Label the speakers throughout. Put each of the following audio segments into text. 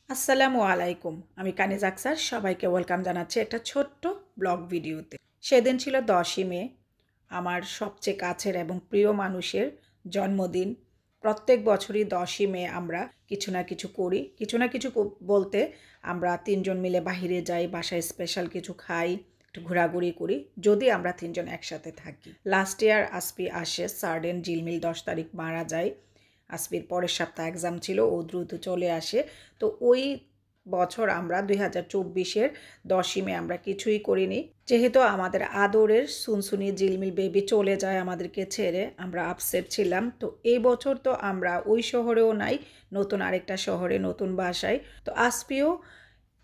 Speaker 1: আসসালামু আলাইকুম। আমি কানিজ আক্তার সবাইকে ওয়েলকাম জানাচ্ছি একটা ছোট্ট ব্লগ ভিডিওতে। সেদিন ছিল 10ই মে, আমার সবচেয়ে কাছের এবং প্রিয় মানুষের জন্মদিন। প্রত্যেক বছরই 10ই মে আমরা কিছু না কিছু করি। কিছু না কিছু বলতে আমরা 3 জন মিলে বাহিরে যাই, বাসায় স্পেশাল কিছু খাই, একটু ঘোরাঘুরি করি যদি আমরা 3 জন একসাথে থাকি। লাস্ট ইয়ার আসপি আসে, সার্ডেন ঝিলমিল 10 তারিখ মারা যায়। আসপির পরের সপ্তাহে এক্সাম ছিল, ও দ্রুত চলে আসে। তো ওই বছর আমরা 2024-এর 10ই মে আমরা কিছুই করিনি। যেহেতু আমাদের আদরের সুনসুনি ঝিলমিল বেবি চলে যায় আমাদেরকে ছেড়ে, আমরা আপসেট ছিলাম। তো এই বছর তো আমরা ওই শহরেও নাই, নতুন আরেকটা শহরে নতুন বাসায়। তো আসপিও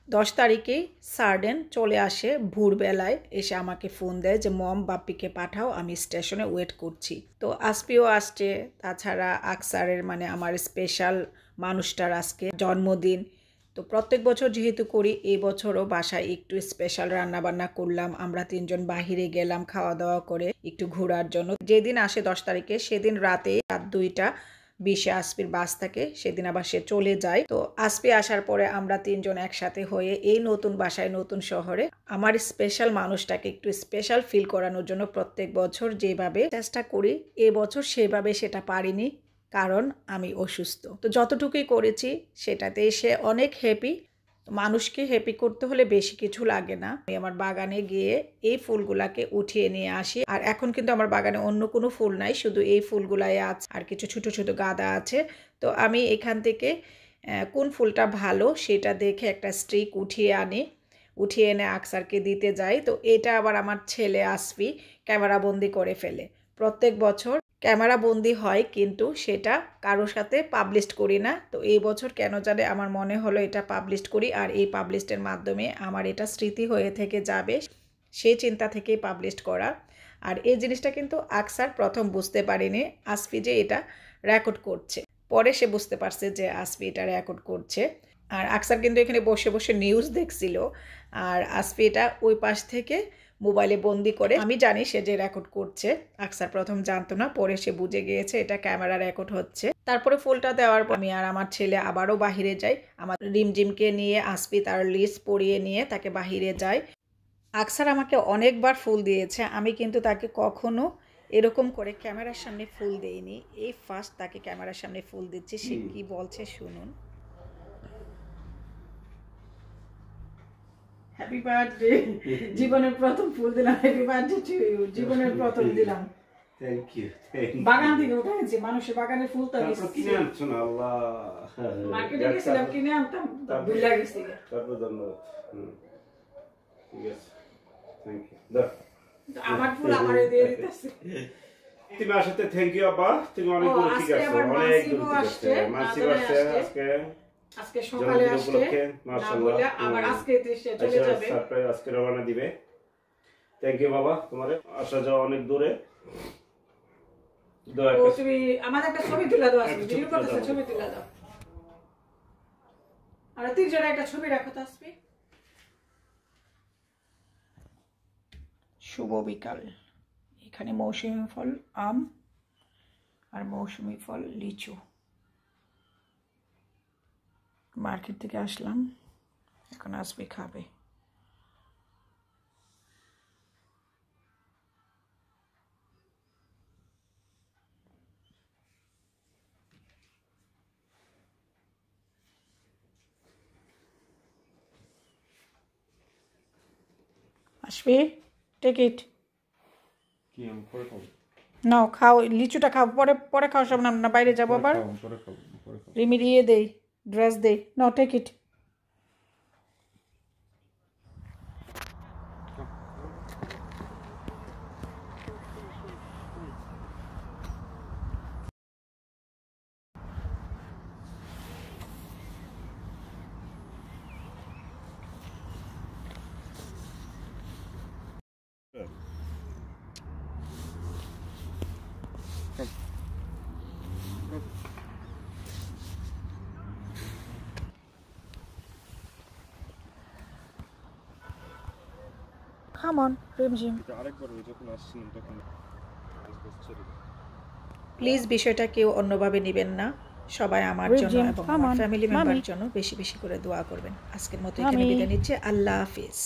Speaker 1: 10 তারিখেই সার্ডেন চলে আসে, ভোরবেলায় এসে আমাকে ফোন দেয় যে মম বাপ্পিকে পাঠাও, আমি স্টেশনে ওয়েট করছি। তো আসপিও আসছে, তাছাড়া আকসারের মানে আমার স্পেশাল মানুষটার আজকে জন্মদিন। তো প্রত্যেক বছর যেহেতু করি, এই বছরও বাসায় একটু স্পেশাল রান্নাবান্না করলাম। আমরা 3 জন বাহিরে গেলাম খাওয়া দাওয়া করে একটু ঘোরার জন্য। যেদিন আসে 10 তারিখে সেদিন রাতে রাত 2টা 20-এ আসপির বাস থাকে, সেদিন আবার সে চলে যায়। তো আসপি আসার পরে আমরা 3 জন একসাথে হয়ে এই নতুন বাসায় নতুন শহরে আমার স্পেশাল মানুষটাকে একটু স্পেশাল ফিল করানোর জন্য প্রত্যেক বছর যেভাবে চেষ্টা করি, এবছর সেভাবে সেটা পারিনি, কারণ আমি অসুস্থ। তো যতটুকুই করেছি সেটাতে সে অনেক হ্যাপি। মানুষকে হ্যাপি করতে হলে বেশি কিছু লাগে না। আমি আমার বাগানে গিয়ে এই ফুলগুলাকে উঠিয়ে নিয়ে আসি। আর এখন কিন্তু আমার বাগানে অন্য কোনো ফুল নাই, শুধু এই ফুলগুলাই আছে, আর কিছু ছোট ছোট গাঁদা আছে। তো আমি এখান থেকে কোন ফুলটা ভালো সেটা দেখে একটা স্ট্রিক উঠিয়ে আনি, উঠিয়ে এনে আকসারকে দিতে যাই। তো এটা আবার আমার ছেলে আসফি ক্যামেরাবন্দি করে ফেলে। প্রত্যেক বছর ক্যামেরা বন্দি হয়, কিন্তু সেটা কারোর সাথে পাবলিশ করি না। তো এই বছর কেন জানে আমার মনে হলো এটা পাবলিশ করি, আর এই পাবলিশের মাধ্যমে আমার এটা স্মৃতি হয়ে থেকে যাবে, সেই চিন্তা থেকেই পাবলিশ করা। আর এই জিনিসটা কিন্তু আকসার প্রথম বুঝতে পারেনি আসফি যে এটা রেকর্ড করছে, পরে সে বুঝতে পারছে যে আসফি এটা রেকর্ড করছে। আর আকসার কিন্তু এখানে বসে বসে নিউজ দেখছিল, আর আসফি এটা ওই পাশ থেকে মোবাইলে বন্দি করে। আমি জানি সে যে রেকর্ড করছে, আকসার প্রথম জানতো না, পরে সে বুঝে গিয়েছে এটা ক্যামেরা রেকর্ড হচ্ছে। তারপরে ফুলটা দেওয়ার পর আমি আর আমার ছেলে আবারও বাহিরে যাই, আমার রিমঝিমকে নিয়ে আসফি তার লিস্ট পড়িয়ে নিয়ে তাকে বাহিরে যায়। আকসার আমাকে অনেকবার ফুল দিয়েছে, আমি কিন্তু তাকে কখনো এরকম করে ক্যামেরার সামনে ফুল দেইনি। এই ফার্স্ট তাকে ক্যামেরার সামনে ফুল দিচ্ছি, সে কি বলছে শুনুন। হ্যাপি বার্থডে, জীবনের প্রথম ফুল দিলাম। হ্যাপি বার্থডে টু ইউ, জীবনের প্রথম দিলাম।
Speaker 2: Thank you.
Speaker 1: বাগান থেকে উঠাইছি, মানুষের বাগানের ফুল তো
Speaker 2: কিনে আনছো না? আল্লাহ,
Speaker 1: মার্কেটে গেছিলাম, কিনে আনতাম, ভুলে গেছি।
Speaker 2: তারপর ধন্যবাদ। ঠিক আছে, থ্যাংক ইউ। দাও,
Speaker 1: আমার ফুল আমারে দিয়ে দিতেছে।
Speaker 2: তুমি আসাতে থ্যাংক ইউ আব্বা, তুমি অনেক দূর থেকে আসছো, অনেক দূর থেকে আসছে। মাসি আসছে আজকে
Speaker 1: সকালে আসছে,
Speaker 2: মাশাআল্লাহ।
Speaker 1: আবার আজকে এসে চলে যাবে,
Speaker 2: সারপ্রাইজ আজকে রওনা দিবে। থ্যাংক ইউ বাবা, তোমারে আসা যাওয়া অনেক দূরে।
Speaker 1: তুমি আমাদের একটা ছবি তুলে দাও, আসবে ভিডিও করতেছে, ছবি তুলে দাও। আর 3 জনে একটা ছবি রাখো তো আসবে। শুভ বিকাল। এখানে মৌসুমী ফল আম আর মৌসুমী ফল লিচু। মার্কেট থেকে আসলাম, এখন আসবে খাবে। আসবে, টেক ইট।
Speaker 2: কি আমি পরে খাবো?
Speaker 1: নাও খাও, লিচুটা খাও, পরে পরে খাও, সব না বাইরে যাবো আবার।
Speaker 2: পরে খাবো।
Speaker 1: রিমি দিয়ে দেই, ড্রেস দেই, now take it. Come on, Rimjhim. Please বিষয়টা কেউ অন্যভাবে নেবেন না। সবাই আমার জন্য এবং আমার ফ্যামিলি মেম্বার জন্য বেশি বেশি করে দোয়া করবেন। আজকের মতো এখানে বিদায় নিচ্ছি। আল্লাহ হাফিজ।